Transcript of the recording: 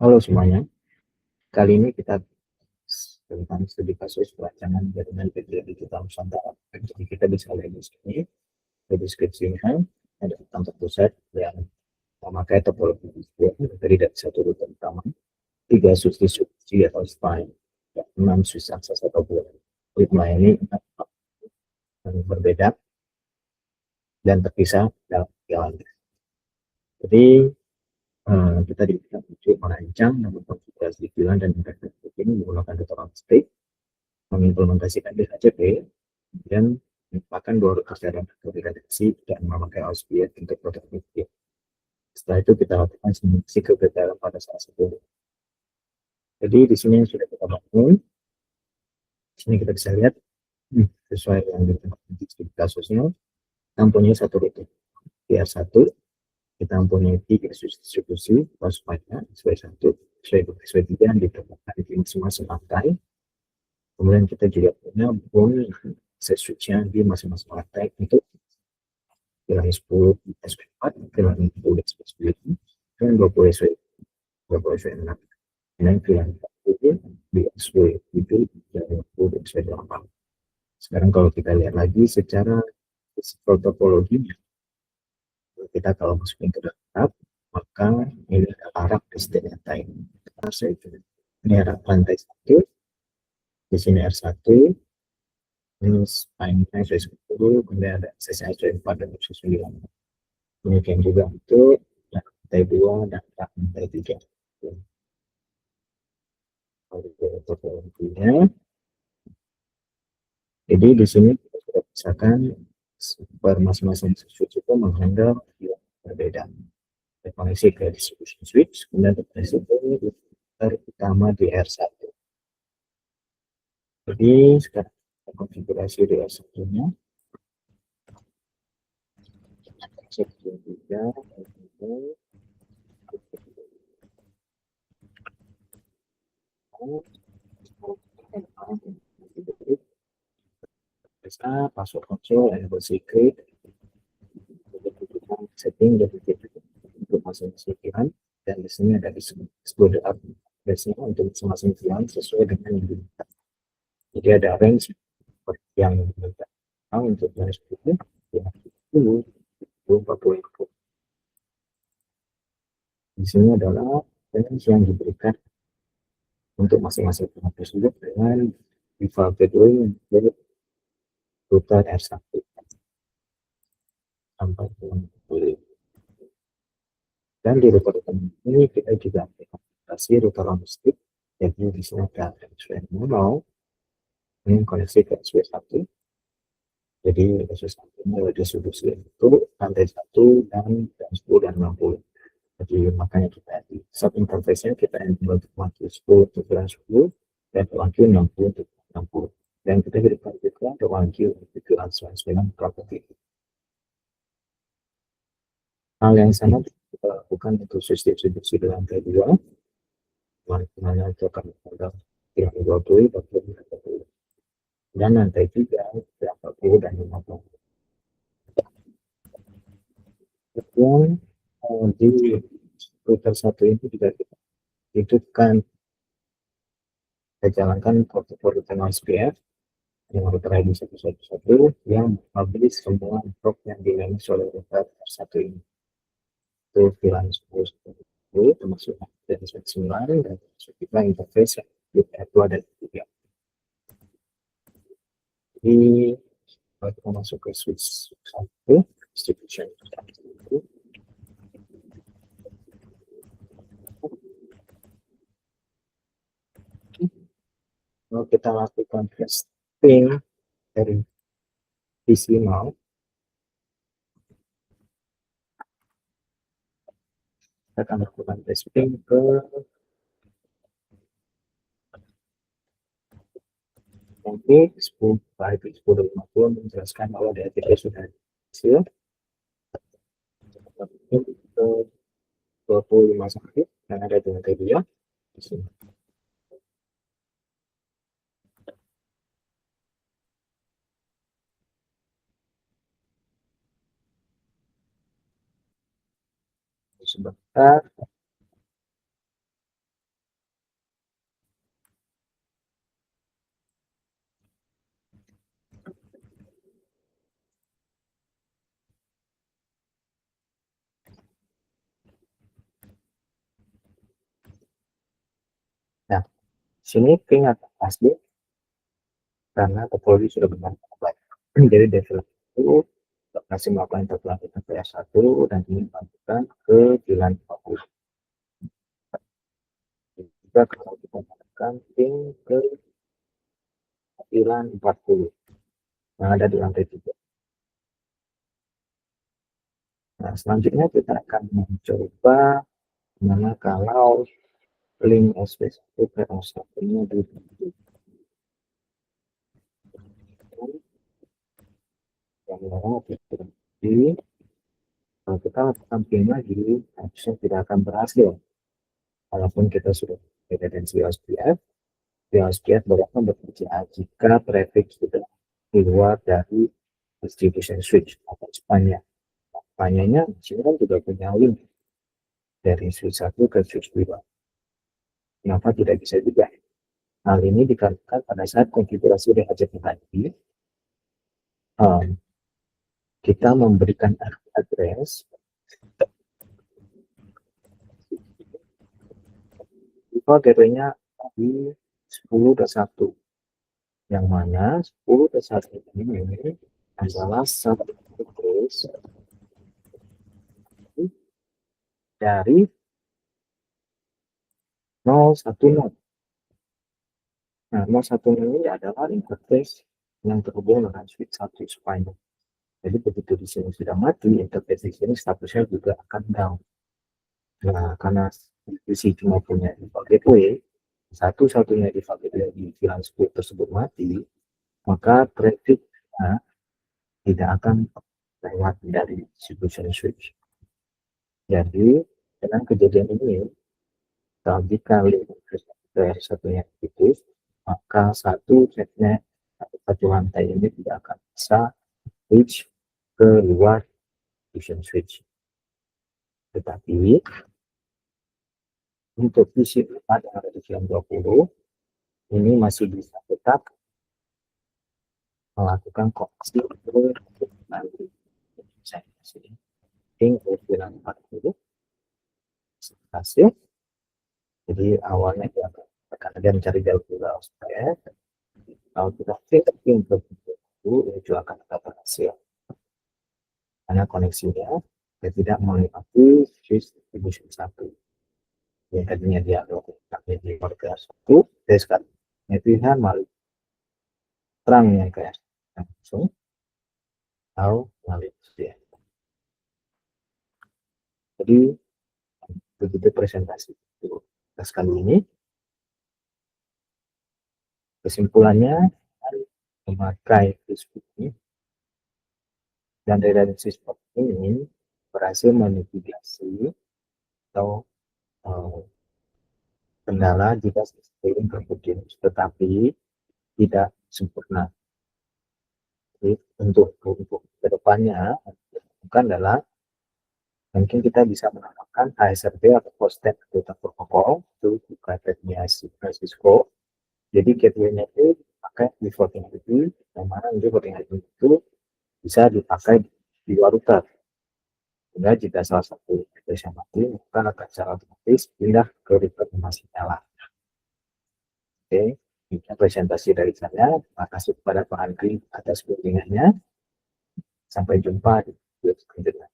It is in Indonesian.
Halo semuanya, kali ini kita tentang studi kasus perancangan jaringan PTN digital Nusantara. Jadi kita bisa lihat di sini, di deskripsinya ada kantor pusat yang memakai topologi dari satu rute utama, 3 substitusi atau spine, 6 Swiss akses atau bulan. Ritme ini yang berbeda dan terpisah dalam jalan. Jadi kita diminta untuk merancang dan mengkonfigurasi bulan dan internet ini menggunakan data state, mengimplementasikan DHCP, dan merupakan dua kesadaran redaksi dan memakai OSPF untuk prototipe. Setelah itu kita lakukan simulasi kegagalan pada salah satu. Jadi di sini sudah kita bangun. Di sini kita bisa lihat sesuai yang di kasusnya, kita mempunyai satu rute PR1, kita mempunyai 3 distribusi waspada SW1, SW2, yang ditemukan di masing-masing lantai. Kemudian kita juga punya switch-nya di masing-masing lantai untuk pilar 10 SP4, pilar 10 SP9, dan 20 SP6, dan pilar 40 di SP7 dan 20 di SP8. Sekarang kalau kita lihat lagi secara protokologinya, kita kalau masukin ke dalam, maka ini ada arah destination time. Ini arah lantai 1, di sini R1, ini spine-nya SP10, kemudian ada aksesnya SP4 dan SP9. Demikian juga untuk lantai 2 dan lantai 3. Jadi di sini kita sudah pisahkan per masing-masing switch itu menghandle yang berbeda. Terkoneksi ke distribution switch, kemudian terkoneksi ke router utama di R1. Jadi sekarang kita konfigurasi di R1-nya. Cek juga bisa password control, enable secret, setting dan untuk masing-masing pilihan, dan di sini ada explode up biasanya untuk masing-masing pilihan sesuai dengan yang diminta. Jadi ada range yang diminta untuk yang 10, yang 10, 40. Di sini adalah range yang diberikan untuk masing-masing pilihan tersebut dengan default gateway dari router R1 sampai ke dan di router ini kita juga aplikasi router domestik, jadi di sini ada SW0 ini koneksi ke SW1, jadi SW1 ini ada distribusi untuk lantai 1 dan 10 dan 60. Jadi makanya kita di sub interface-nya kita enable untuk WAN 10 untuk 10 dan WAN 60 untuk 60, dan kita berikan juga untuk WAN untuk dengan property. Hal yang sama kita lakukan untuk sistem distribusi di lantai 2, mana itu akan ada 20, 40, dan lantai 3, 40 dan 50. Kemudian di router 1 ini juga kita hidupkan, kita jalankan protokol router SPF yang router ID 111 yang publish semua network yang dimanage oleh router 1 ini. Itu VLAN 10 termasuk dari 9 dan termasuk juga interface yang R2 dan 3. Jadi kita masuk ke switch 1 distribution 1. Kalau kita lakukan testing dari PC mau, kita akan lakukan testing ke nanti 10.50 menjelaskan bahwa DHCP sudah hasil ke 25 sakit yang ada di lantai 2 di sini. Sebentar. Sini ping atau asli karena topologi sudah benar baik. Jadi developer itu masih melakukan interpolasi TPS1 dan ini dilanjutkan ke VLAN 40. Juga kalau kita menggunakan ping ke VLAN 40 yang ada di lantai 3. Nah, selanjutnya kita akan mencoba mana kalau link SP1 ke S1-nya di yang mana di kalau kita lakukan ping lagi, action tidak akan berhasil. Walaupun kita sudah referensi OSPF, di OSPF baru akan bekerja jika traffic sudah keluar dari distribution switch atau span-nya. Span-nya sebenarnya juga punya link dari switch 1 ke switch 2. Kenapa tidak bisa juga? Hal ini dikarenakan pada saat konfigurasi DHCP tadi, kita memberikan address default gateway-nya di 10.1, yang mana 10.1 ini adalah satu address dari 010. Nah, 010 ini adalah interface yang terhubung dengan switch 1 spine. Jadi begitu di sini sudah mati, interface di sini statusnya juga akan down. Nah, karena divisi cuma punya default gateway, satu-satunya default gateway di VLAN 10 tersebut mati, maka traffic tidak akan lewat dari distribution switch. Jadi, dengan kejadian ini, jika link satunya aktif, maka satu setnya atau satu lantai ini tidak akan bisa switch ke luar distribution switch. Tetapi untuk visi 4 yang ada di VLAN 20 ini masih bisa tetap melakukan koneksi ke nanti saya kasih link ke VLAN 40 hasil. Jadi awalnya dia akan dia mencari jalur juga supaya kalau kita ping ke itu akan tetap berhasil karena koneksinya tidak melewati switch distribution 1 yang tadinya dia ada di order 1 dan sekarang pilihan malah terang yang kayak langsung atau melalui dia. Jadi begitu presentasi kita kali ini. Kesimpulannya, memakai Facebook ini dan dari sistem ini berhasil memitigasi atau kendala jika sistem terputus, tetapi tidak sempurna. Jadi, untuk kedepannya bukan adalah mungkin kita bisa menambahkan HSRP atau Hosted Data Protocol itu private-nya Cisco. Jadi gateway-nya itu pakai defaulting IP, yang mana defaulting IP itu bisa dipakai di luar router. Sehingga jika salah satu device yang mati, maka akan secara otomatis pindah ke router yang masih nyala. Oke, ini presentasi dari saya. Terima kasih kepada Pak Andri atas bimbingannya. Sampai jumpa di video selanjutnya.